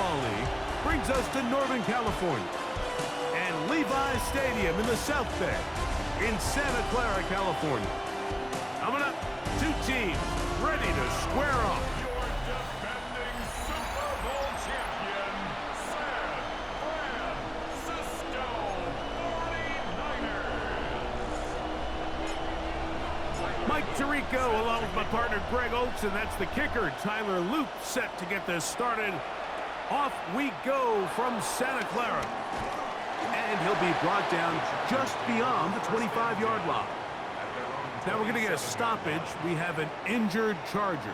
Football League brings us to Northern California and Levi's Stadium in the South Bay in Santa Clara, California. Coming up, two teams ready to square off. Your defending Super Bowl champion, San Francisco 49ers. Mike Tirico along with my partner Greg Oakes, and that's the kicker, Tyler Luke, set to get this started. Off we go from Santa Clara. And he'll be brought down just beyond the 25-yard line. Now we're going to get a stoppage. We have an injured Charger.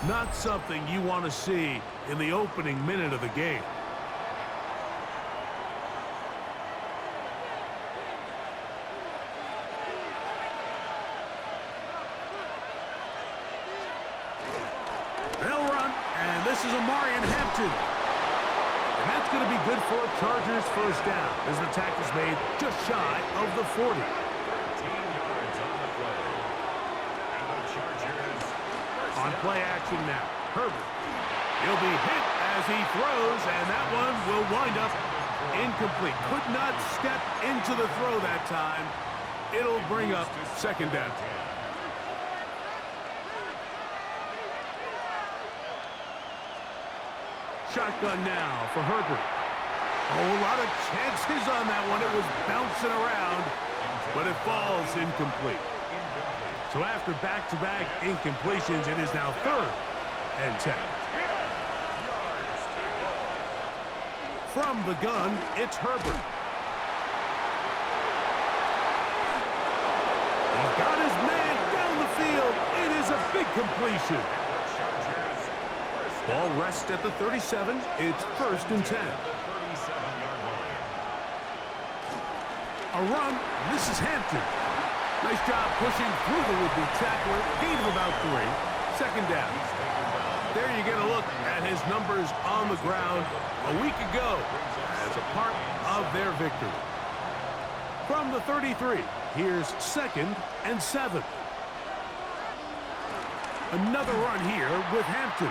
Not something you want to see in the opening minute of the game. They'll run, and this is Amarian Hampton. And that's going to be good for a Chargers first down as the tackle's made just shy of the 40. 13 yards on the play. And the Chargers On play action now, Herbert. He'll be hit as he throws, and that one will wind up incomplete. Could not step into the throw that time. It'll bring up second down. Shotgun now for Herbert. Oh, a lot of chances on that one. It was bouncing around, but it falls incomplete. So after back-to-back incompletions, it is now 3rd and 10. From the gun, it's Herbert. He's got his man down the field. It is a big completion. Ball rests at the 37. It's 1st and 10. A run. This is Hampton. Nice job pushing through the would-be tackler. Gain of about 3. Second down. There you get a look at his numbers on the ground a week ago as a part of their victory. From the 33, here's 2nd and 7. Another run here with Hampton.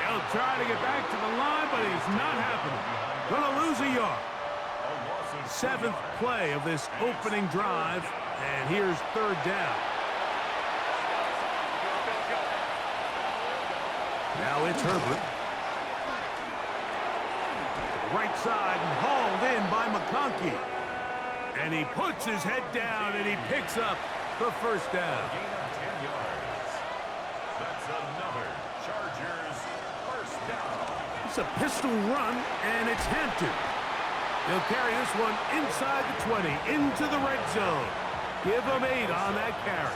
He'll try to get back to the line, but it's not happening. Gonna lose a yard. 7th play of this opening drive, and here's 3rd down. Now it's Herbert. Right side and hauled in by McConkey. And he puts his head down, and he picks up the first down. Gain of 10 yards. That's another Chargers first down. It's a pistol run, and it's Hampton. He'll carry this one inside the 20, into the red zone. Give him 8 on that carry.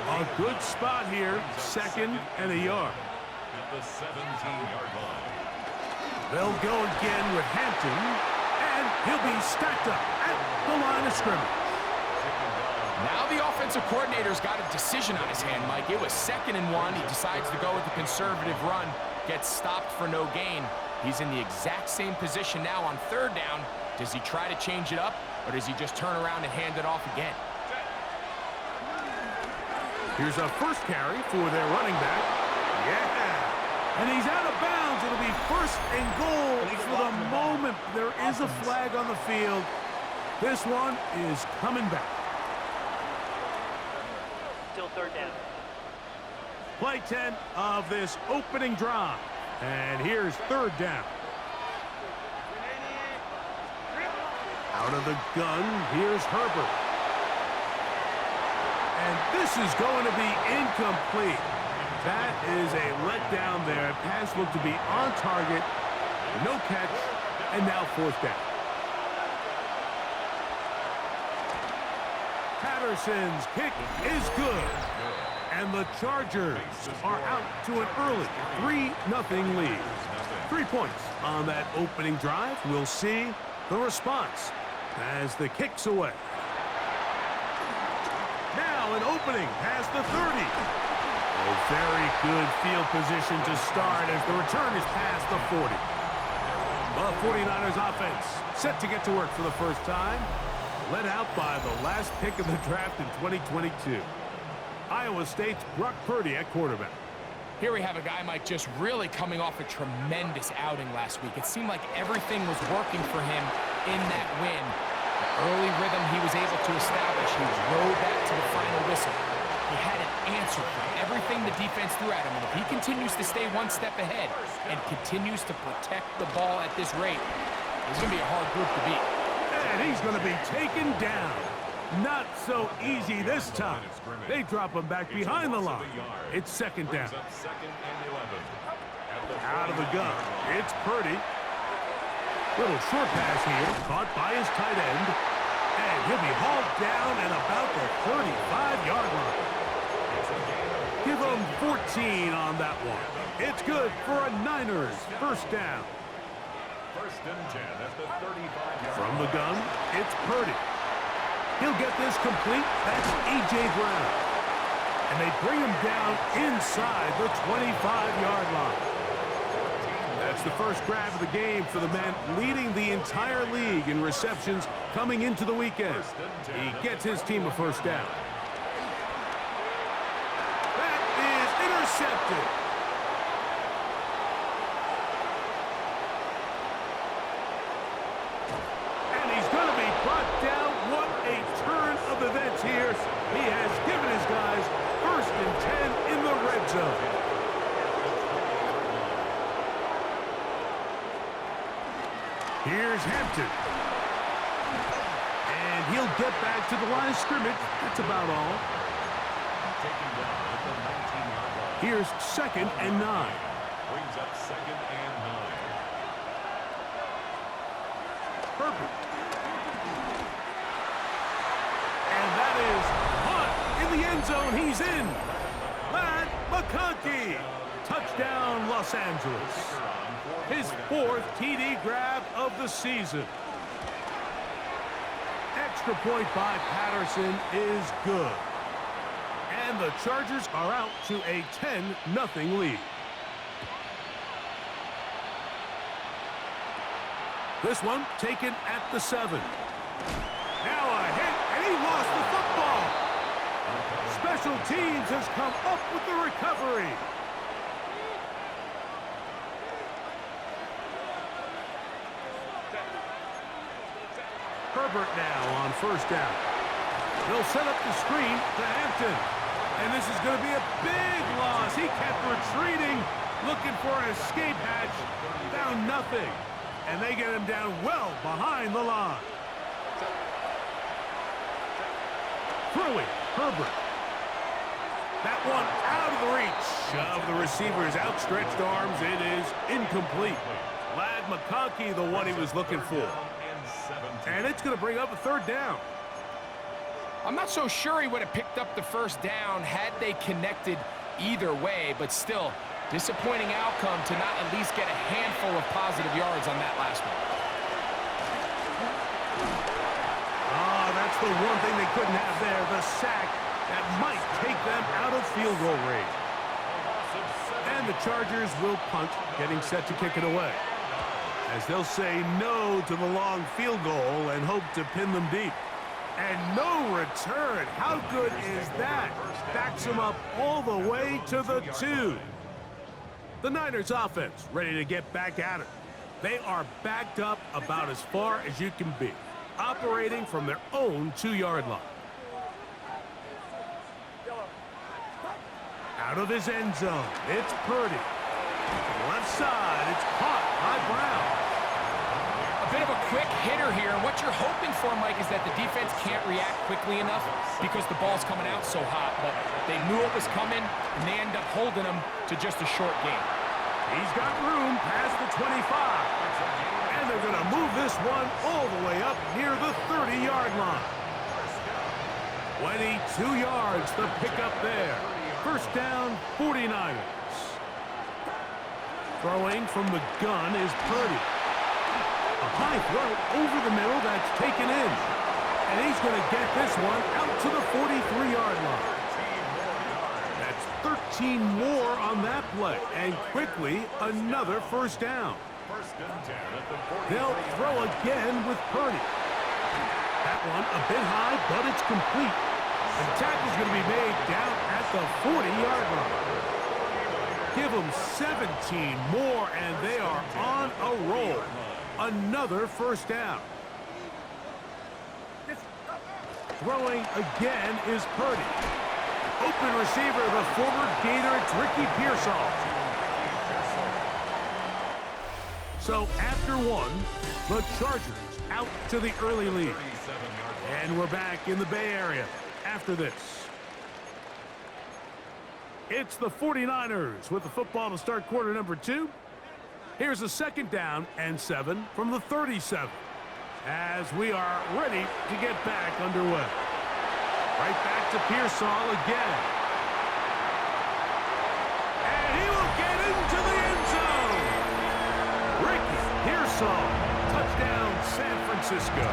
A good spot here, 2nd and a yard. At the 17-yard line. They'll go again with Hampton, and he'll be stacked up at the line of scrimmage. Now the offensive coordinator's got a decision on his hand, Mike. It was 2nd and 1. He decides to go with the conservative run, gets stopped for no gain. He's in the exact same position now on 3rd down. Does he try to change it up, or does he just turn around and hand it off again? Here's a first carry for their running back. Yeah! And he's out of bounds. It'll be 1st and goal for the moment. There is a flag on the field. This one is coming back. Still 3rd down. Play 10 of this opening drive. And here's 3rd down. Out of the gun, here's Herbert. And this is going to be incomplete. That is a letdown there. Pass looked to be on target. No catch. And now 4th down. Patterson's kick is good. And the Chargers are out to an early 3-0 lead. 3 points on that opening drive. We'll see the response as the kick's away. Now an opening past the 30. A very good field position to start as the return is past the 40. The 49ers offense set to get to work for the first time. Led out by the last pick of the draft in 2022. Iowa State's Brock Purdy at quarterback. Here we have a guy, Mike, just really coming off a tremendous outing last week. It seemed like everything was working for him in that win. The early rhythm he was able to establish, he rode that to the final whistle. He had an answer for everything the defense threw at him, and if he continues to stay one step ahead and continues to protect the ball at this rate, it's going to be a hard group to beat. And he's going to be taken down. Not so easy this time. They drop him back behind the line. It's second down. Out of the gun. It's Purdy. Little short pass here. Caught by his tight end. And he'll be hauled down at about the 35-yard line. Give him 14 on that one. It's good for a Niners first down. First and 10 at the 35-yard From the gun, it's Purdy. He'll get this complete. That's A.J. Brown. And they bring him down inside the 25-yard line. That's the first grab of the game for the man leading the entire league in receptions coming into the weekend. He gets his team a first down. That is intercepted. Events here. He has given his guys first and 10 in the red zone. Here's Hampton. And he'll get back to the line of scrimmage. That's about all. Here's second and 9. Brings up second and 9. Perfect. Is caught in the end zone. He's in. Matt McConkey. Touchdown, Los Angeles. His 4th TD grab of the season. Extra point by Patterson is good. And the Chargers are out to a 10-0 lead. This one taken at the 7. Now a hit. He lost the football. Special teams has come up with the recovery. Herbert now on first down. They'll set up the screen to Hampton. And this is going to be a big loss. He kept retreating, looking for an escape hatch. Found nothing. And they get him down well behind the line. Throwing, Herbert. That one out of the reach of the receiver's outstretched arms. It is incomplete. Lad McConkey, the one he was looking for. And it's going to bring up a third down. I'm not so sure he would have picked up the first down had they connected either way, but still, disappointing outcome to not at least get a handful of positive yards on that last one. That's the one thing they couldn't have there, the sack that might take them out of field goal range. And the Chargers will punt, getting set to kick it away. As they'll say no to the long field goal and hope to pin them deep. And no return. How good is that? Backs them up all the way to the 2. The Niners offense ready to get back at it. They are backed up about as far as you can be, operating from their own 2-yard line. Out of his end zone, it's Purdy. To the left side, it's caught by Brown. A bit of a quick hitter here. What you're hoping for, Mike, is that the defense can't react quickly enough because the ball's coming out so hot. But they knew it was coming, and they end up holding them to just a short gain. He's got room past the 25. And they're going to move this one all the way up near the 30-yard line. 22 yards to pick up there. First down, 49ers. Throwing from the gun is Purdy. A high throw over the middle that's taken in. And he's going to get this one out to the 43-yard line. That's 13 more on that play. And quickly, another first down. They'll throw again with Purdy. That one a bit high, but it's complete. The tackle's going to be made down at the 40-yard line. Give them 17 more, and they are on a roll. Another first down. Throwing again is Purdy. Open receiver, the former Gator, it's Ricky Pearsall. So after one, the Chargers out to the early lead. And we're back in the Bay Area after this. It's the 49ers with the football to start quarter number 2. Here's a second down and 7 from the 37. As we are ready to get back underway. Right back to Pearsall again. And he will get into the end zone. Ricky Pearsall, touchdown San Francisco.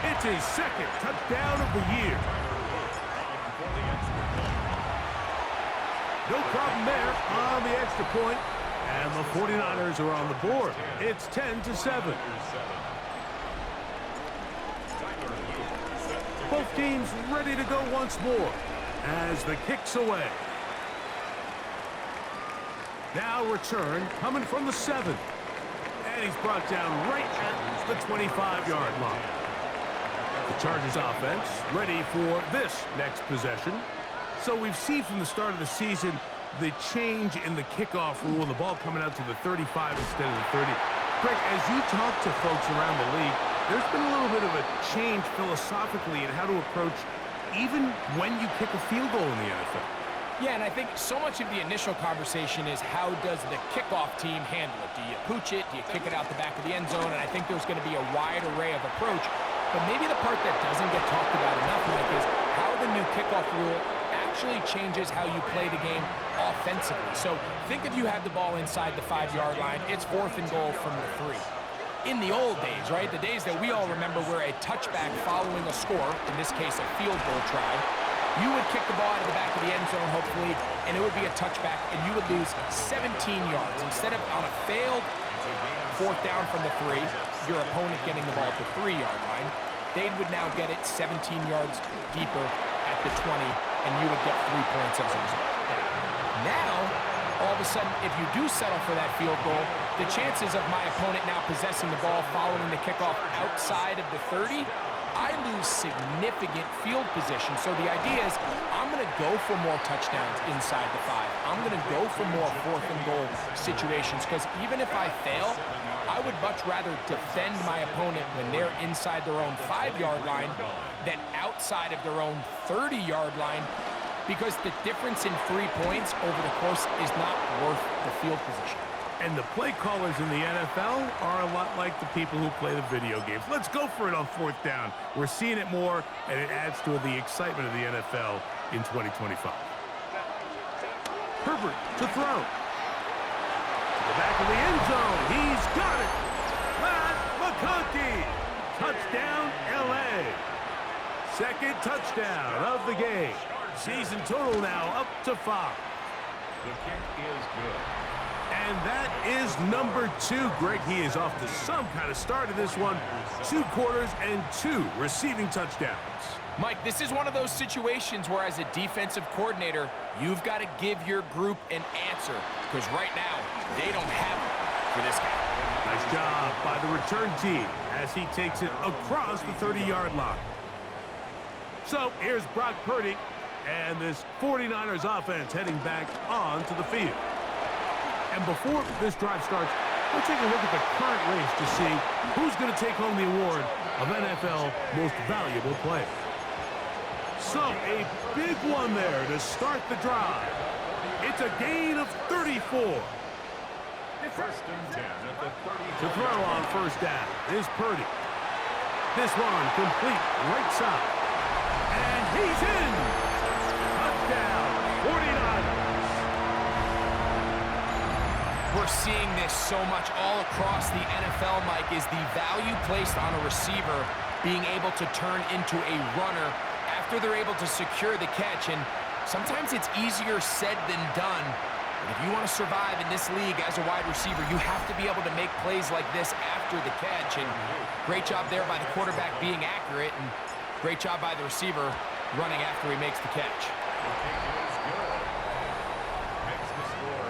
It's his second touchdown of the year. No problem there on the extra point. And the 49ers are on the board. It's 10-7. Both teams ready to go once more as the kick's away. Now return coming from the 7. And he's brought down right at the 25-yard line. The Chargers offense ready for this next possession. So we've seen from the start of the season the change in the kickoff rule, the ball coming out to the 35 instead of the 30. Greg, as you talk to folks around the league, there's been a little bit of a change philosophically in how to approach even when you kick a field goal in the NFL. Yeah, and I think so much of the initial conversation is how does the kickoff team handle it? Do you pooch it? Do you kick it out the back of the end zone? And I think there's going to be a wide array of approach. But maybe the part that doesn't get talked about enough, Mike, is how the new kickoff rule actually changes how you play the game offensively. So think if you had the ball inside the 5-yard line, it's 4th and goal from the 3. In the old days, right, the days that we all remember where a touchback following a score, in this case a field goal try, you would kick the ball out of the back of the end zone, hopefully, and it would be a touchback, and you would lose 17 yards. Instead of on a failed 4th down from the 3, your opponent getting the ball at the 3-yard line, they would now get it 17 yards deeper at the 20, and you would get 3 points as a result. Now, all of a sudden, if you do settle for that field goal, the chances of my opponent now possessing the ball following the kickoff outside of the 30, I lose significant field position. So the idea is I'm going to go for more touchdowns inside the 5. I'm going to go for more 4th and goal situations because even if I fail, I would much rather defend my opponent when they're inside their own 5-yard line than outside of their own 30-yard line, because the difference in 3 points over the course is not worth the field position. And the play callers in the NFL are a lot like the people who play the video games. Let's go for it on 4th down. We're seeing it more, and it adds to the excitement of the NFL in 2025. Herbert to throw. To the back of the end zone. He's got it. Matt McConkey. Touchdown, L.A. Second touchdown of the game. Season total now up to 5. The kick is good. And that is number 2. Greg, he is off to some kind of start in this one. 2 quarters and 2 receiving touchdowns. Mike, this is one of those situations where as a defensive coordinator, you've got to give your group an answer, because right now, they don't have it for this guy. Nice job by the return team as he takes it across the 30-yard line. So here's Brock Purdy and this 49ers offense heading back onto the field. And before this drive starts, we'll take a look at the current race to see who's going to take home the award of NFL Most Valuable Player. So a big one there to start the drive. It's a gain of 34. First and 10 at the 30. To throw on first down is Purdy. This one complete right side. And he's in. Touchdown, 49ers. We're seeing this so much all across the NFL, Mike, is the value placed on a receiver being able to turn into a runner after they're able to secure the catch. And sometimes it's easier said than done. But if you want to survive in this league as a wide receiver, you have to be able to make plays like this after the catch. And great job there by the quarterback being accurate, and great job by the receiver running after he makes the catch. The kick is good. Makes the score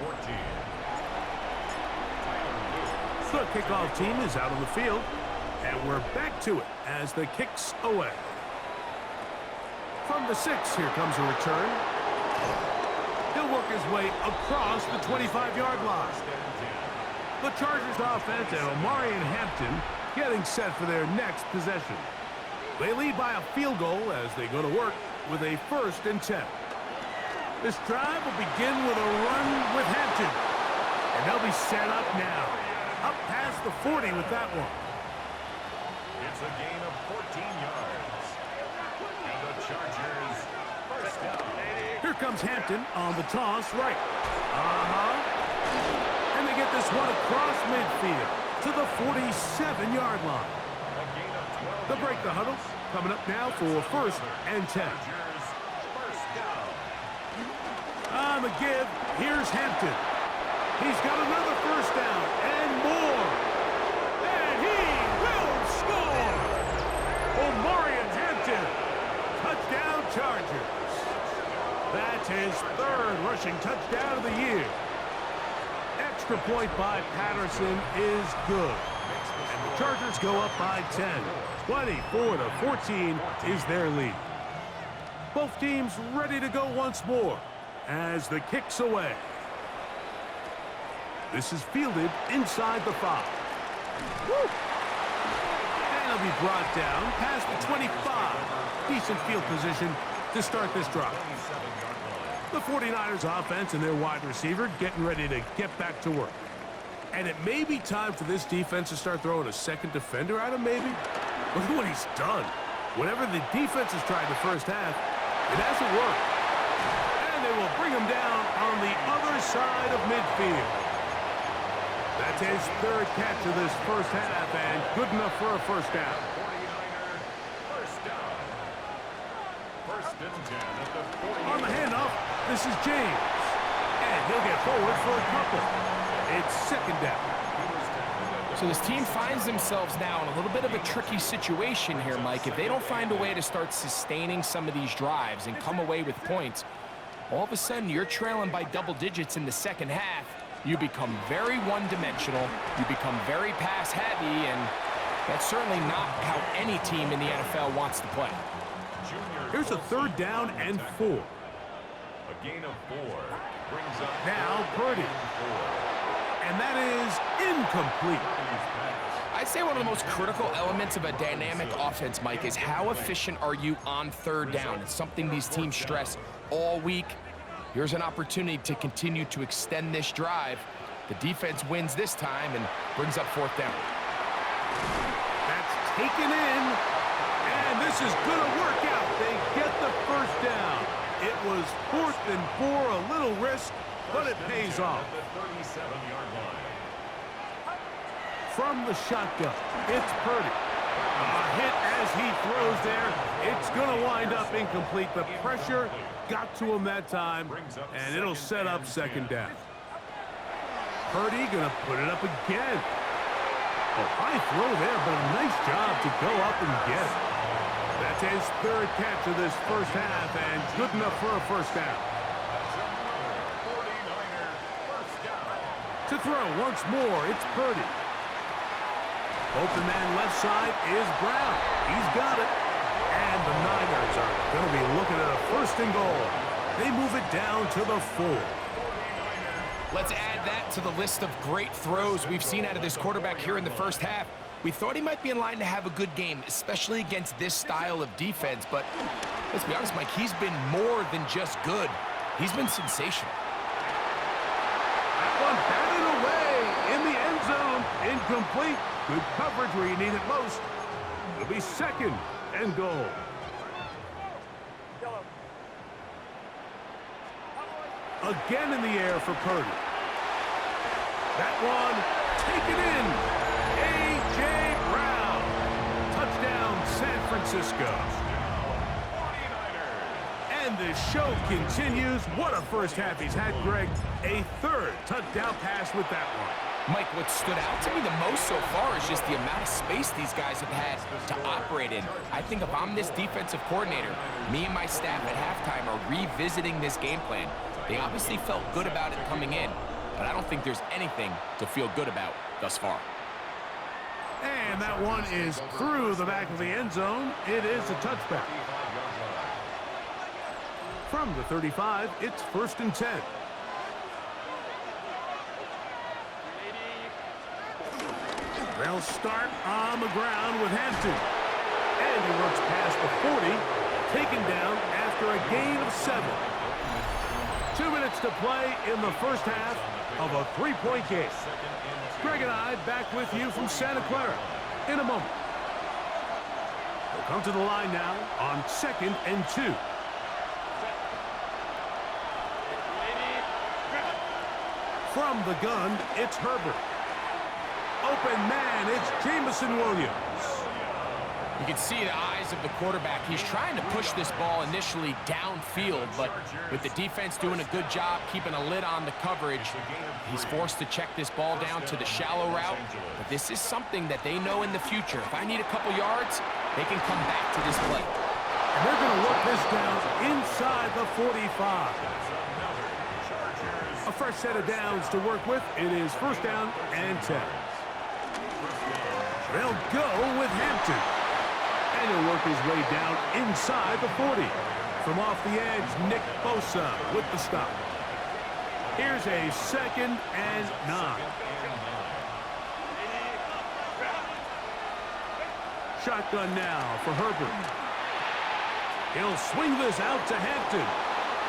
14. The kickoff team is out on the field, and we're back to it as the kick's away. From the 6, here comes a return. He'll work his way across the 25-yard line. The Chargers offense and Omari and Hampton getting set for their next possession. They lead by a field goal as they go to work with a 1st and 10. This drive will begin with a run with Hampton. And they'll be set up now. Up past the 40 with that one. It's a gain of 14 yards. And the Chargers first down. Here comes Hampton on the toss right. And they get this one across midfield to the 47-yard line. A gain of 12 They'll break the huddle. Coming up now for 1st and 10. Chargers first down. On the give, here's Hampton. He's got another 1st down and more. And he will score. Omari and Hampton. Touchdown Chargers. That's his 3rd rushing touchdown of the year. Extra point by Patterson is good. And the Chargers go up by 10. 24-14 is their lead. Both teams ready to go once more as the kick's away. This is fielded inside the 5. Woo! And he'll be brought down past the 25. Decent field position to start this drive. The 49ers offense and their wide receiver getting ready to get back to work. And it may be time for this defense to start throwing a second defender at him, maybe. Look at what he's done. Whatever the defense has tried in the first half, it hasn't worked. And they will bring him down on the other side of midfield. That's his 3rd catch of this first half, and good enough for a 1st down. 49er first down. 1st and 10 at the 40. On the handoff, this is James. And he'll get forward for a couple. It's 2nd down. So this team finds themselves now in a little bit of a tricky situation here, Mike. If they don't find a way to start sustaining some of these drives and come away with points, all of a sudden you're trailing by double digits in the 2nd half. You become very one-dimensional. You become very pass-heavy, and that's certainly not how any team in the NFL wants to play. Here's a 3rd down and 4. A gain of 4 brings up Now Purdy. And that is incomplete. I'd say one of the most critical elements of a dynamic offense, Mike, is how efficient are you on 3rd down. It's something these teams stress all week. Here's an opportunity to continue to extend this drive. The defense wins this time and brings up 4th down. That's taken in. And this is going to work out. They get the 1st down. It was 4th and 4, a little risk, but it pays off. the 37-yard line. From the shotgun, it's Purdy. A hit as he throws there. It's going to wind up incomplete. The pressure got to him that time, and it'll set up 2nd down. Purdy going to put it up again. A high throw there, but a nice job to go up and get it. That's his 3rd catch of this first half, and good enough for a 1st down. 49er first down. To throw once more, it's Purdy. Open man left side is Brown. He's got it. And the Niners are going to be looking at a 1st and goal. They move it down to the 4. Let's add that to the list of great throws we've seen out of this quarterback here in the first half. We thought he might be in line to have a good game, especially against this style of defense. But let's be honest, Mike, he's been more than just good. He's been sensational. That one batted away in the end zone. Incomplete. Good coverage where you need it most. It'll be 2nd and goal. Again in the air for Purdy. That one taken in. A.J. Brown. Touchdown, San Francisco. And the show continues. What a first half he's had, Greg. A 3rd touchdown pass with that one. Mike, what stood out to me the most so far is just the amount of space these guys have had to operate in. I think if I'm this defensive coordinator, me and my staff at halftime are revisiting this game plan. They obviously felt good about it coming in, but I don't think there's anything to feel good about thus far. And that one is through the back of the end zone. It is a touchback. From the 35, it's 1st and 10. They'll start on the ground with Hampton. And he works past the 40, taken down after a gain of 7. 2 minutes to play in the first half of a 3-point game. Greg and I back with you from Santa Clara in a moment. They'll come to the line now on 2nd and 2. From the gun, it's Herbert. Open man, it's Jamison Williams. You can see the eyes of the quarterback. He's trying to push this ball initially downfield, but with the defense doing a good job keeping a lid on the coverage, he's forced to check this ball down to the shallow route. But this is something that they know in the future. If I need a couple yards, they can come back to this play. And they're going to work this down inside the 45. A fresh set of downs to work with. It is 1st down and 10. They'll go with Hampton. And he'll work his way down inside the 40. From off the edge, Nick Bosa with the stop. Here's a 2nd and 9. Shotgun now for Herbert. He'll swing this out to Hampton.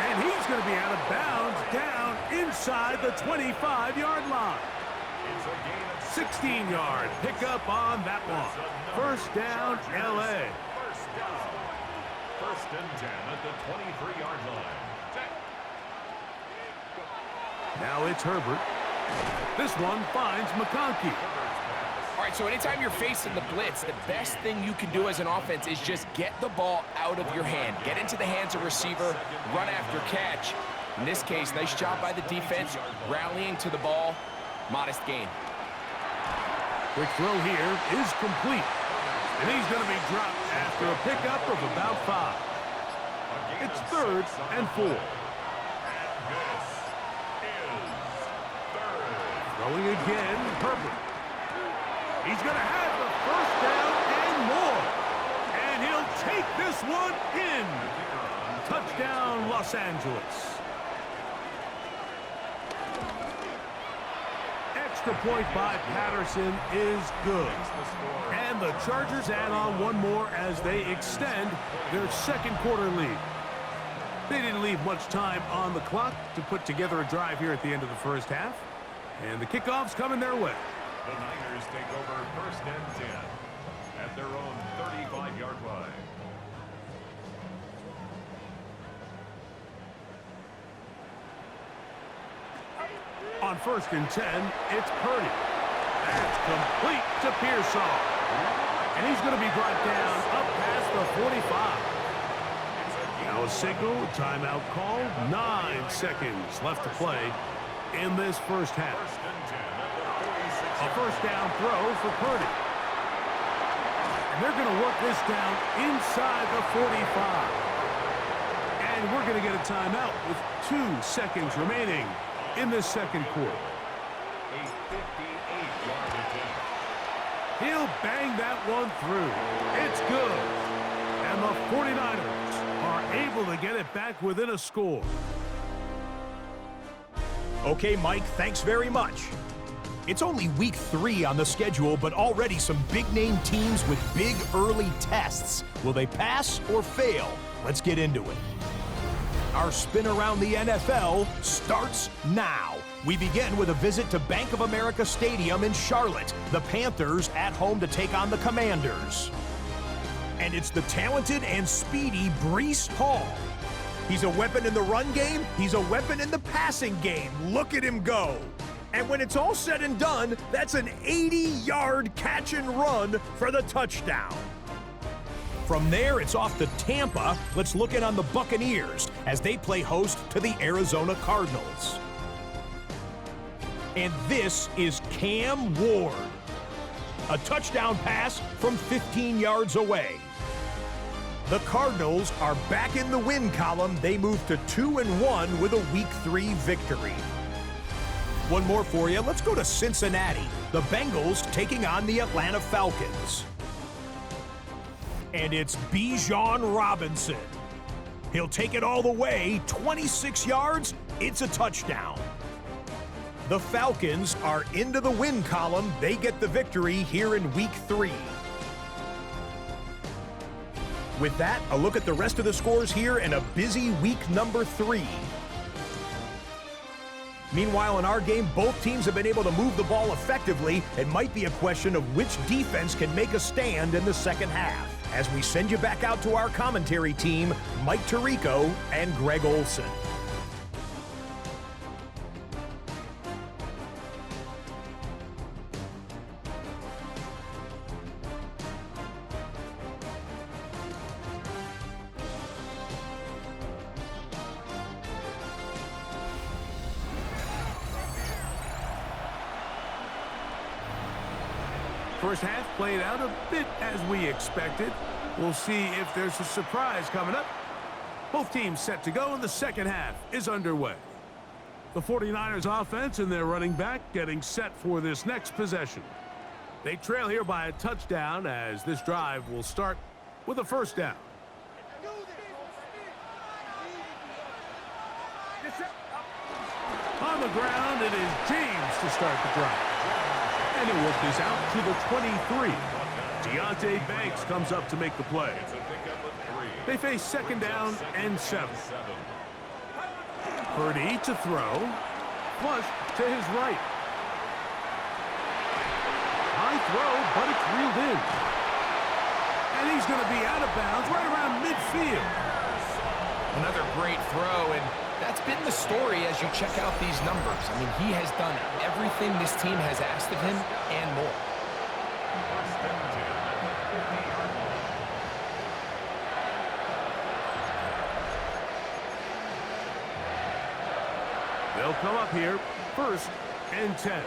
And he's going to be out of bounds down inside the 25-yard line. 16-yard pickup on that one. 1st down, L.A. 1st and 10 at the 23-yard line. Now it's Herbert. This one finds McConkey. All right, so anytime you're facing the blitz, the best thing you can do as an offense is just get the ball out of your hand. Get into the hands of receiver, run after catch. In this case, nice job by the defense, rallying to the ball. Modest gain. Quick throw here is complete. And he's going to be dropped after a pickup of about 5. It's 3rd and 4. Throwing again, Herbert. He's going to have the 1st down and more. And he'll take this one in. Touchdown, Los Angeles. Extra point by Patterson is good. And the Chargers add on one more as they extend their 2nd quarter lead. They didn't leave much time on the clock to put together a drive here at the end of the first half. And the kickoff's coming their way. The Niners take over 1st and 10 at their own 35-yard line. On 1st and 10, it's Purdy. That's complete to Pearsall. And he's going to be brought down up past the 45. Now a signal, timeout called. 9 seconds left to play in this first half. A 1st down throw for Purdy. And they're going to work this down inside the 45. And we're going to get a timeout with 2 seconds remaining in this 2nd quarter. A 58-yard attempt. He'll bang that one through. It's good. And the 49ers are able to get it back within a score. Okay, Mike, thanks very much. It's only week 3 on the schedule, but already some big-name teams with big early tests. Will they pass or fail? Let's get into it. Our spin around the NFL starts now. We begin with a visit to Bank of America Stadium in Charlotte. The Panthers at home to take on the Commanders. And it's the talented and speedy Breece Hall. He's a weapon in the run game. He's a weapon in the passing game. Look at him go. And when it's all said and done, that's an 80-yard catch and run for the touchdown. From there, it's off to Tampa. Let's look in on the Buccaneers as they play host to the Arizona Cardinals. And this is Cam Ward. A touchdown pass from 15 yards away. The Cardinals are back in the win column. They move to 2-1 with a Week 3 victory. One more for you. Let's go to Cincinnati. The Bengals taking on the Atlanta Falcons. And it's Bijan Robinson. He'll take it all the way, 26 yards, it's a touchdown. The Falcons are into the win column. They get the victory here in Week 3. With that, a look at the rest of the scores here in a busy week number 3. Meanwhile, in our game, both teams have been able to move the ball effectively. It might be a question of which defense can make a stand in the second half. As we send you back out to our commentary team, Mike Tirico and Greg Olson. First half played out a bit as we expected. We'll see if there's a surprise coming up. Both teams set to go, and the second half is underway. The 49ers offense and their running back getting set for this next possession. They trail here by a touchdown as this drive will start with a first down. On the ground, it is James to start the drive. And he'll work this out to the 23. Deontay Banks comes up to make the play. They face second down and 7. Purdy to throw. Flush to his right. High throw, but it's reeled in. And he's going to be out of bounds right around midfield. Another great throw, and that's been the story as you check out these numbers. I mean, he has done everything this team has asked of him and more. They'll come up here, first and 10.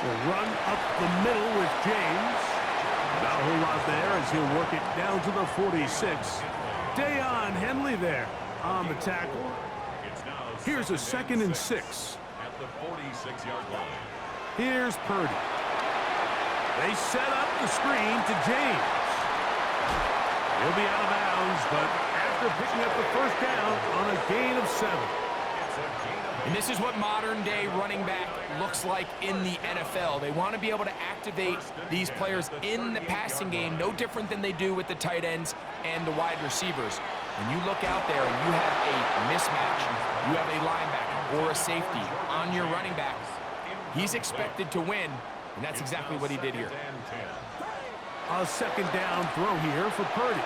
We'll run up the middle with James. Not a whole lot there as he'll work it down to the 46. Deion Henley there on the tackle. Here's a 2nd and 6. At the 46-yard line. Here's Purdy. They set up the screen to James. He'll be out of bounds, but after picking up the first down on a gain of 7. And this is what modern-day running back looks like in the NFL. They want to be able to activate these players in the passing game, no different than they do with the tight ends and the wide receivers. When you look out there and you have a mismatch, you have a linebacker or a safety on your running back, he's expected to win, and that's exactly what he did here. A second down throw here for Purdy.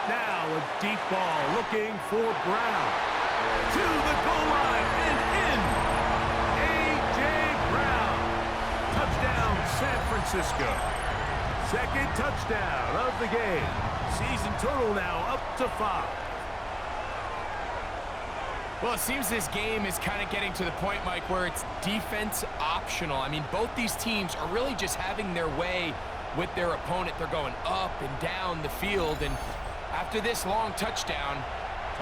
Now a deep ball looking for Brown. To the goal line and in. A.J. Brown. Touchdown, San Francisco. Second touchdown of the game. Season total now up to 5. Well, it seems this game is kind of getting to the point, Mike, where it's defense optional. I mean, both these teams are really just having their way with their opponent. They're going up and down the field, and after this long touchdown,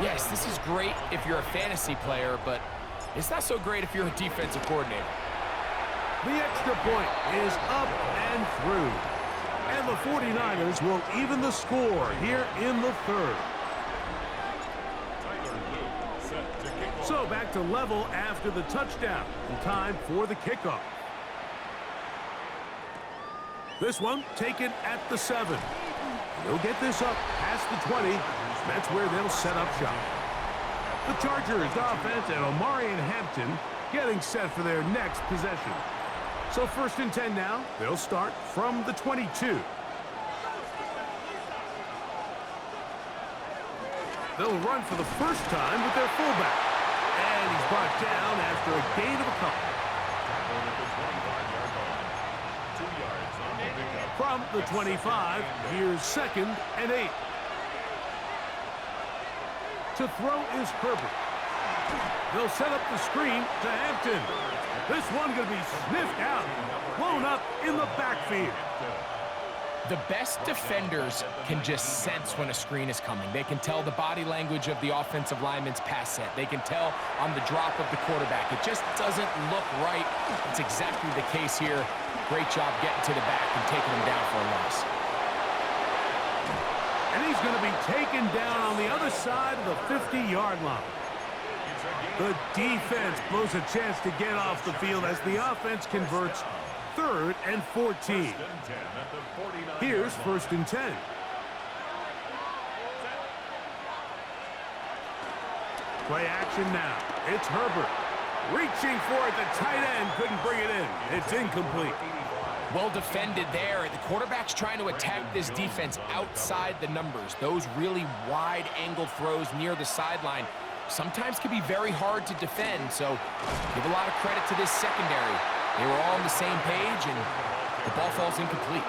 yes, this is great if you're a fantasy player, but it's not so great if you're a defensive coordinator. The extra point is up and through. And the 49ers will even the score here in the 3rd. So back to level after the touchdown. And time for the kickoff. This one taken at the 7. They'll get this up past the 20. That's where they'll set up shop. The Chargers offense and Omarion Hampton getting set for their next possession. So 1st and 10 now. They'll start from the 22. They'll run for the first time with their fullback. And he's brought down after a gain of a couple. From the 25, here's 2nd and 8. To throw is Herbert. They'll set up the screen to Hampton. This one going to be sniffed out, blown up in the backfield. The best defenders can just sense when a screen is coming. They can tell the body language of the offensive lineman's pass set. They can tell on the drop of the quarterback. It just doesn't look right. It's exactly the case here. Great job getting to the back and taking him down for a loss. And he's going to be taken down on the other side of the 50-yard line. The defense blows a chance to get off the field as the offense converts 3rd and 14. Here's 1st and 10. Play action now. It's Herbert. Reaching for it. The tight end couldn't bring it in. It's incomplete. Well defended there. The quarterback's trying to attack this defense outside the numbers. Those really wide-angled throws near the sideline sometimes can be very hard to defend, so give a lot of credit to this secondary. They were all on the same page, and the ball falls incomplete.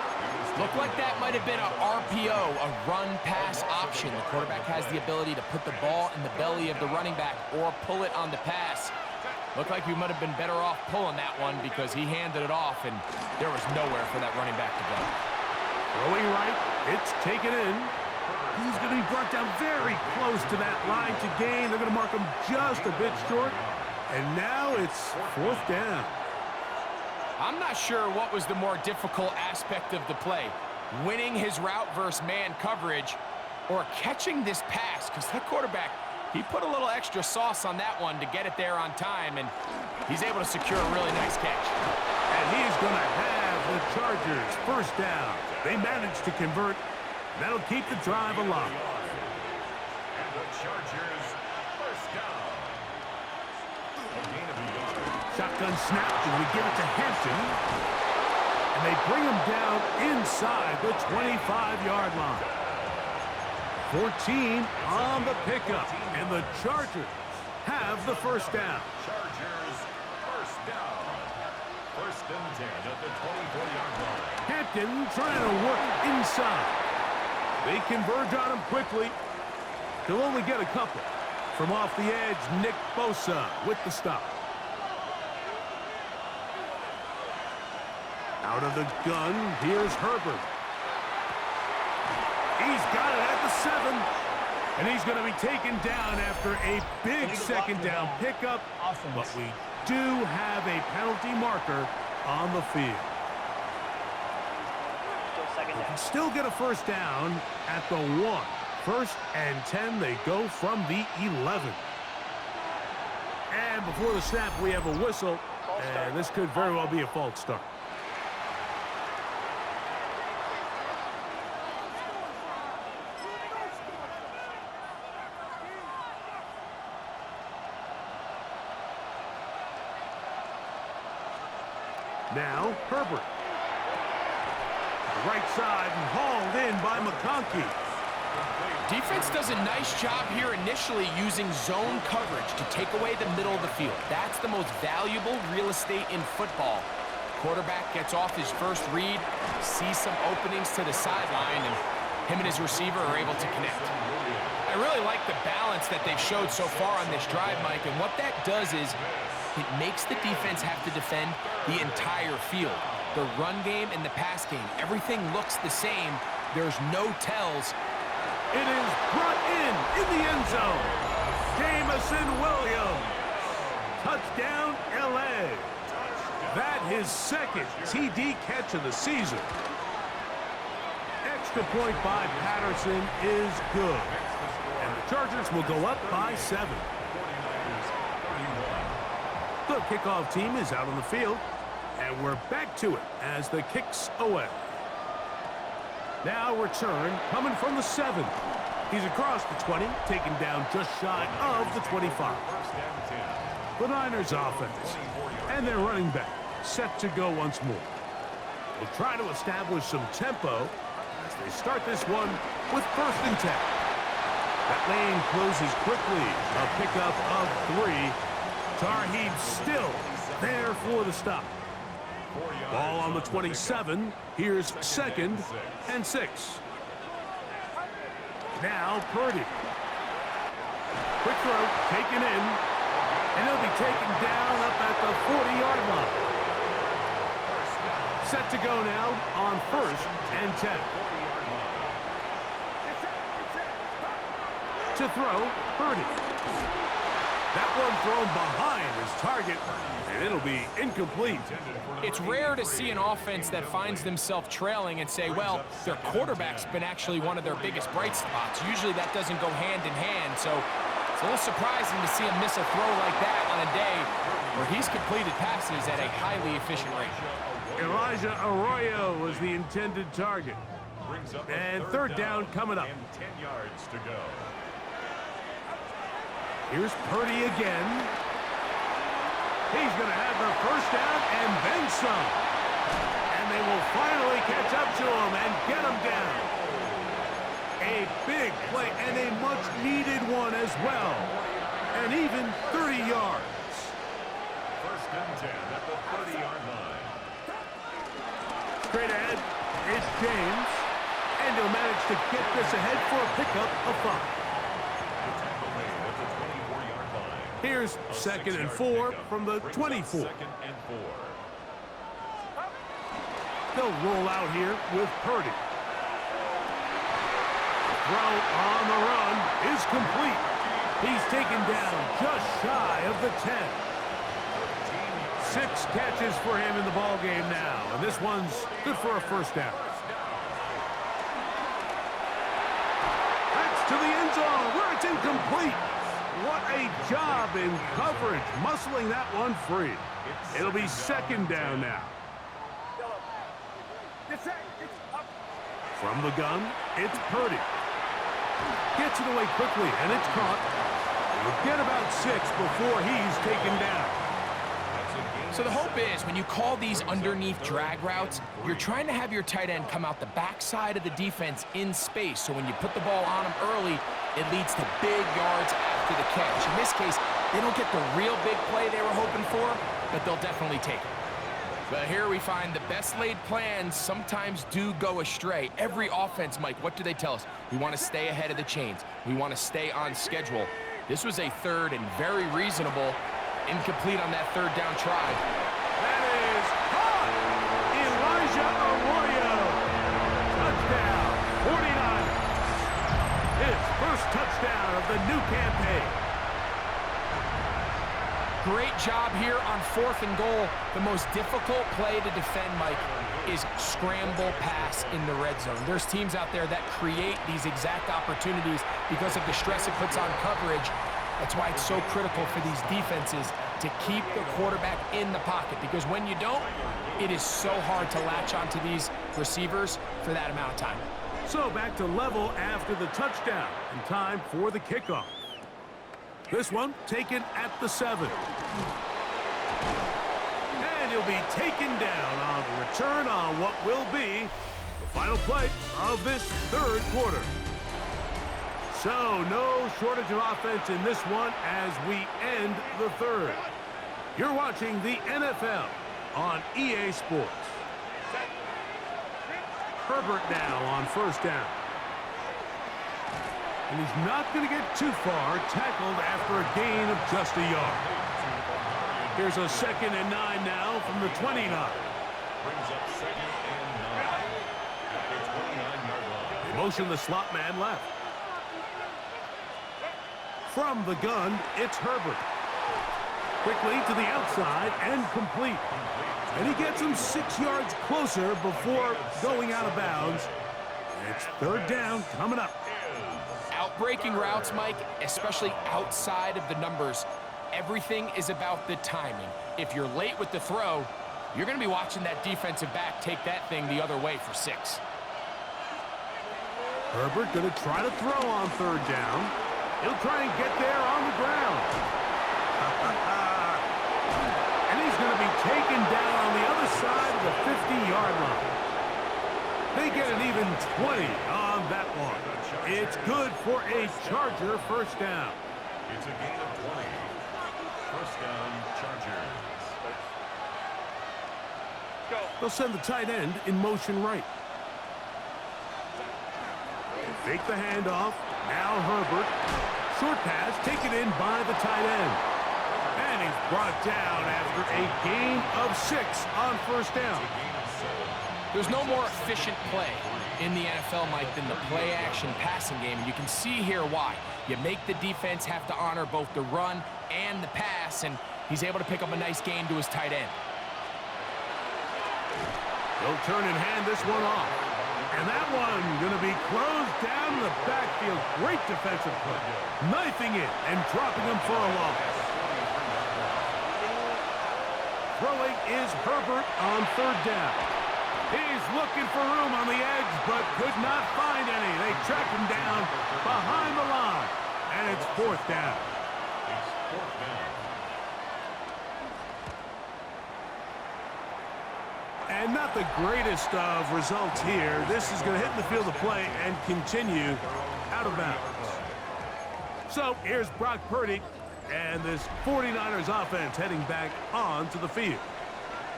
Looked like that might have been a RPO, a run-pass option. The quarterback has the ability to put the ball in the belly of the running back or pull it on the pass. Looked like he might have been better off pulling that one because he handed it off, and there was nowhere for that running back to go. Throwing right, it's taken in. He's going to be brought down very close to that line to gain. They're going to mark him just a bit short, and now it's 4th down. I'm not sure what was the more difficult aspect of the play, winning his route versus man coverage or catching this pass, because that quarterback, he put a little extra sauce on that one to get it there on time, and he's able to secure a really nice catch. And he's going to have the Chargers 1st down. They managed to convert. That'll keep the drive alive. And the Chargers 1st down. A gain of 1 yard. Shotgun snap, and we give it to Hampton. And they bring him down inside the 25-yard line. 14 on the pickup, and the Chargers have the 1st down. Chargers 1st down. 1st and 10 at the 24-yard line. Hampton trying to work inside. They converge on him quickly. He'll only get a couple. From off the edge, Nick Bosa with the stop. Out of the gun, here's Herbert. He's got it at the 7. And he's going to be taken down after a big 2nd down pickup. But we do have a penalty marker on the field. They can still get a 1st down at the 1. 1st and 10, they go from the 11. And before the snap, we have a whistle. And this could very well be a false start. Now, Herbert. Right side and hauled in by McConkey. Defense does a nice job here initially using zone coverage to take away the middle of the field. That's the most valuable real estate in football. Quarterback gets off his first read, sees some openings to the sideline, and him and his receiver are able to connect. I really like the balance that they've showed so far on this drive, Mike, and what that does is it makes the defense have to defend the entire field. The run game and the pass game, everything looks the same. There's no tells. It is brought in the end zone. Jamison Williams. Touchdown, L.A. That his 2nd TD catch of the season. Extra point by Patterson is good. And the Chargers will go up by 7. The kickoff team is out on the field. And we're back to it as the kick's away. Now return coming from the 7. He's across the 20, taken down just shy of the 25. The Niners offense and their running back set to go once more. We'll try to establish some tempo as they start this one with 1st and 10. That lane closes quickly. A pickup of 3. Tarheeb still there for the stop. Ball on the 27. Here's 2nd and 6. Now Purdy. Quick throw taken in. And he'll be taken down up at the 40-yard line. Set to go now on 1st and 10. To throw, Purdy. That one thrown behind his target, and it'll be incomplete. It's rare to see an offense that finds themselves trailing and say, well, their quarterback's been actually one of their biggest bright spots. Usually that doesn't go hand in hand, so it's a little surprising to see him miss a throw like that on a day where he's completed passes at a highly efficient rate. Elijah Arroyo was the intended target. And third down coming up. 10 yards to go. Here's Purdy again. He's going to have the first down and then some. And they will finally catch up to him and get him down. A big play and a much-needed one as well. And even 30 yards. First and 10 at the 30-yard line. Straight ahead, it's James. And he'll manage to get this ahead for a pickup of 5. Here's 2nd and 4 from the 24. They'll roll out here with Purdy. Throw on the run is complete. He's taken down just shy of the 10. 6 catches for him in the ballgame now, and this one's good for a first down. That's to the end zone where it's incomplete. What a job in coverage, muscling that one free. It'll be 2nd down now. From the gun, it's Purdy. Gets it away quickly, and it's caught. He'll get about 6 before he's taken down. So the hope is when you call these underneath drag routes, you're trying to have your tight end come out the backside of the defense in space. So when you put the ball on him early, it leads to big yards after the catch. In this case, they don't get the real big play they were hoping for, but they'll definitely take it. But here we find the best laid plans sometimes do go astray. Every offense, Mike, what do they tell us? We want to stay ahead of the chains. We want to stay on schedule. This was a third and very reasonable. Incomplete on that third down try. That is caught! Elijah Arroyo. Touchdown, 49ers. His first touchdown of the new campaign. Great job here on 4th and goal. The most difficult play to defend, Mike, is scramble pass in the red zone. There's teams out there that create these exact opportunities because of the stress it puts on coverage. That's why it's so critical for these defenses to keep the quarterback in the pocket, because when you don't, it is so hard to latch onto these receivers for that amount of time. So back to level after the touchdown, and time for the kickoff. This one taken at the 7. And he'll be taken down on the return on what will be the final play of this third quarter. So no shortage of offense in this one as we end the third. You're watching the NFL on EA Sports. Herbert now on first down. And he's not going to get too far, tackled after a gain of just a yard. Here's a 2nd and 9 now from the 29. Brings up 2nd and 9 at the 29-yard line. They motion the slot man left. From the gun, it's Herbert. Quickly to the outside and complete. And he gets him 6 yards closer before going out of bounds. It's third down coming up. Outbreaking routes, Mike, especially outside of the numbers, everything is about the timing. If you're late with the throw, you're going to be watching that defensive back take that thing the other way for 6. Herbert going to try to throw on third down. He'll try and get there on the ground. And he's going to be taken down on the other side of the 50-yard line. They get an even 20 on that one. It's good for a Charger first down. It's a gain of 20. First down, Chargers. They'll send the tight end in motion right. Fake the handoff. Now Herbert. Short pass taken in by the tight end. And he's brought down after a gain of 6 on first down. There's no more efficient play in the NFL, Mike, than the play-action passing game. And you can see here why. You make the defense have to honor both the run and the pass, and he's able to pick up a nice gain to his tight end. He'll turn and hand this one off. And that one going to be closed down in the backfield. Great defensive play. Knifing it and dropping him for a loss. Throwing is Herbert on third down. He's looking for room on the edge, but could not find any. They track him down behind the line. And it's fourth down. And not the greatest of results here. This is going to hit the field of play and continue out of bounds. So here's Brock Purdy and this 49ers offense heading back onto the field.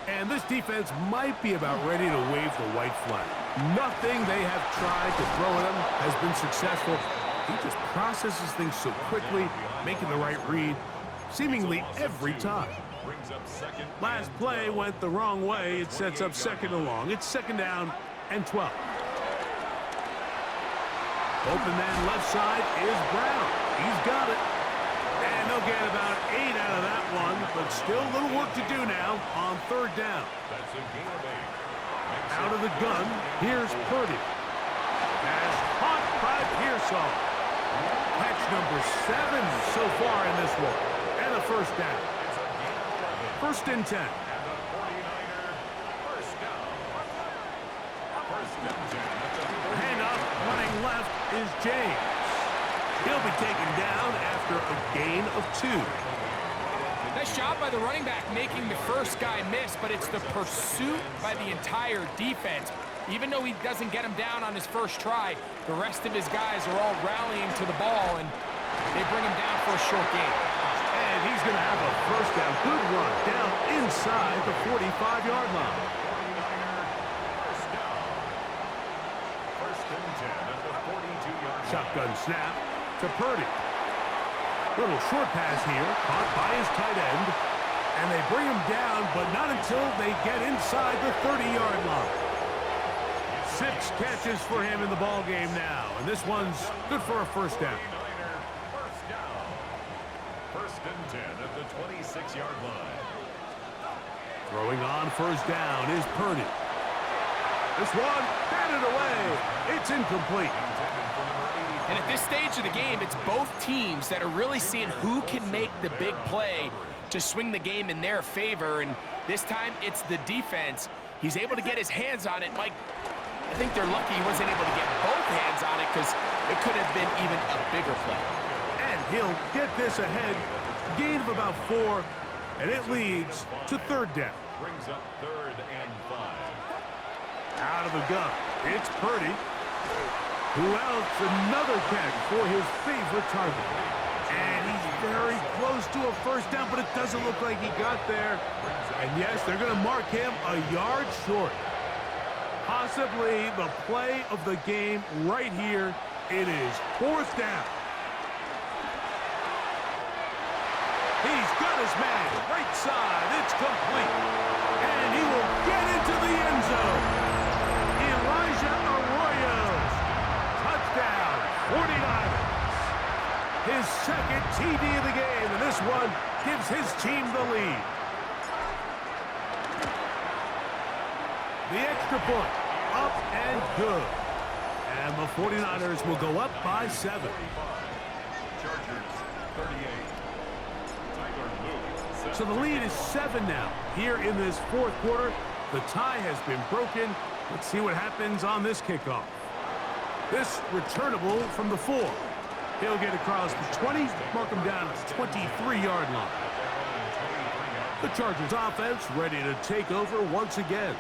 And this defense might be about ready to wave the white flag. Nothing they have tried to throw at him has been successful. He just processes things so quickly, making the right read, seemingly every time. Last play went the wrong way. It sets up second and long. It's second down and 12. Open man left side is Brown. He's got it. And they'll get about 8 out of that one, but still a little work to do now on third down. Out of the gun, here's Purdy. Pass caught by Pearsall. Catch number 7 so far in this one. And a first down. First and 10. Handoff running left is James. He'll be taken down after a gain of 2. Nice job by the running back making the first guy miss, but it's the pursuit by the entire defense. Even though he doesn't get him down on his first try, the rest of his guys are all rallying to the ball, and they bring him down for a short gain. And he's going to have a first down. Good run down inside the 45-yard line. Shotgun snap to Purdy. Little short pass here, caught by his tight end. And they bring him down, but not until they get inside the 30-yard line. 6 catches for him in the ball game now. And this one's good for a first down. First and 10 at the 26-yard line. Throwing on first down is Purdy. This one batted away. It's incomplete. And at this stage of the game, it's both teams that are really seeing who can make the big play to swing the game in their favor. And this time, it's the defense. He's able to get his hands on it. Mike, I think they're lucky he wasn't able to get both hands on it because it could have been even a bigger play. And he'll get this ahead. Gain of about 4, and it leads to third down. Brings up third and 5. Out of the gun, it's Purdy. Who else? Another catch for his favorite target. And he's very close to a first down, but it doesn't look like he got there. And yes, they're going to mark him a yard short. Possibly the play of the game right here. It is fourth down. He's got his man, right side, it's complete. And he will get into the end zone. Elijah Arroyo's touchdown, 49ers. His second TD of the game, and this one gives his team the lead. The extra point, up and good. And the 49ers will go up by 7. Chargers, 38. So the lead is 7 now. Here in this fourth quarter, the tie has been broken. Let's see what happens on this kickoff. This returnable from the 4. He'll get across the 20, mark him down at the 23-yard line. The Chargers offense ready to take over once again.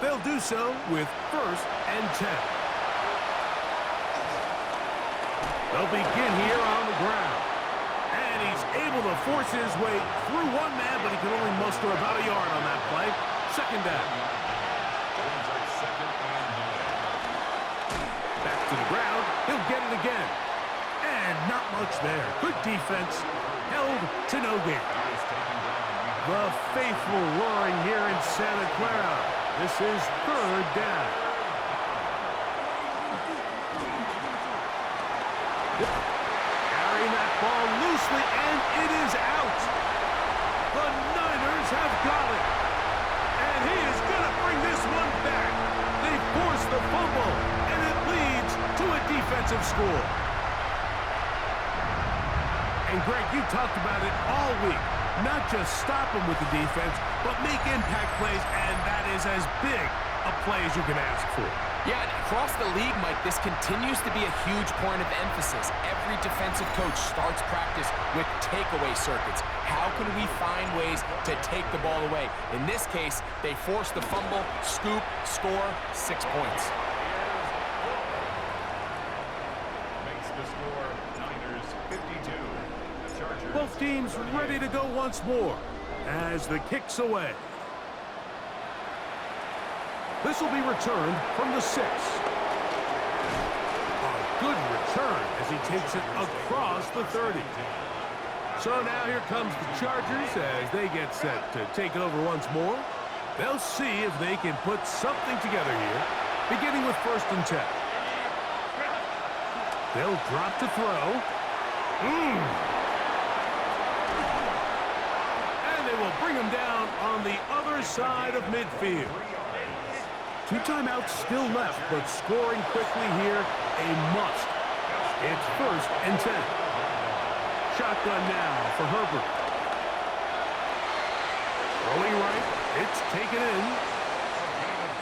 They'll do so with first and 10. They'll begin here on the ground. And he's able to force his way through one man, but he can only muster about a yard on that play. Second down. Back to the ground. He'll get it again. And not much there. Good defense. Held to no gain. The faithful roaring here in Santa Clara. This is third down. Carrying that ball loosely, and it is out. The Niners have got it. And he is going to bring this one back. They force the fumble, and it leads to a defensive score. And Greg, you talked about it all week. Not just stop them with the defense, but make impact plays, and that is as big a play as you can ask for. Yeah, and across the league, Mike, this continues to be a huge point of emphasis. Every defensive coach starts practice with takeaway circuits. How can we find ways to take the ball away? In this case, they force the fumble, scoop, score, 6 points. Makes the score Niners 52. Chargers. Both teams ready to go once more as the kick's away. This will be returned from the 6. A good return as he takes it across the 30. So now here comes the Chargers as they get set to take it over once more. They'll see if they can put something together here, beginning with 1st and 10. They'll drop to throw. And they will bring him down on the other side of midfield. 2 timeouts still left, but scoring quickly here, a must. It's 1st and 10. Shotgun now for Herbert. Throwing right, it's taken in.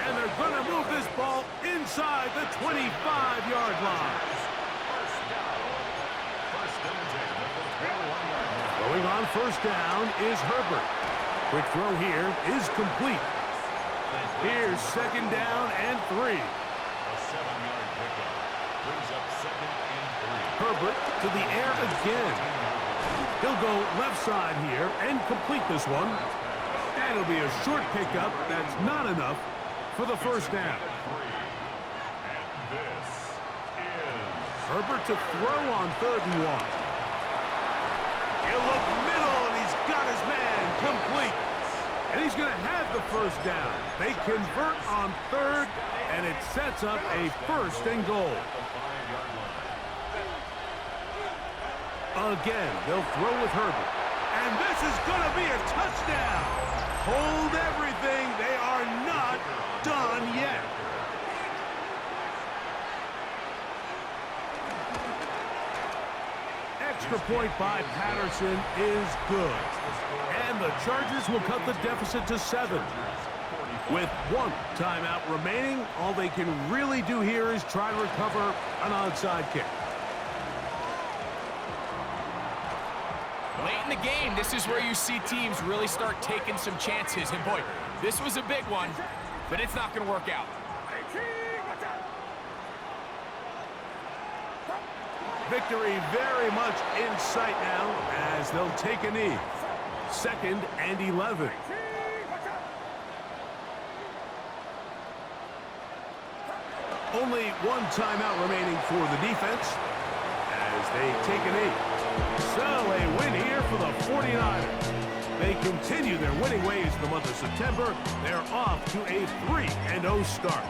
And they're going to move this ball inside the 25-yard line. Throwing on 1st down is Herbert. Quick throw here is complete. Here's 2nd down and 3. A 7-yard pickup brings up 2nd and 3. Herbert to the air again. He'll go left side here and complete this one. And it'll be a short pickup. That's not enough for the 1st down. And this is Herbert to throw on 3rd and 1. He'll look middle, and he's got his man complete. And he's going to have the 1st down. They convert on 3rd, and it sets up a 1st and goal. Again, they'll throw with Herbert. And this is going to be a touchdown. Hold everything. They are not done yet. Extra point by Patterson is good. And the Chargers will cut the deficit to 7. With 1 timeout remaining, all they can really do here is try to recover an onside kick. Late in the game, this is where you see teams really start taking some chances. And boy, this was a big one, but it's not going to work out. Victory very much in sight now as they'll take a knee. 2nd and 11. Only 1 timeout remaining for the defense as they take a knee. So a win here for the 49ers. They continue their winning ways in the month of September. They're off to a 3-0 start.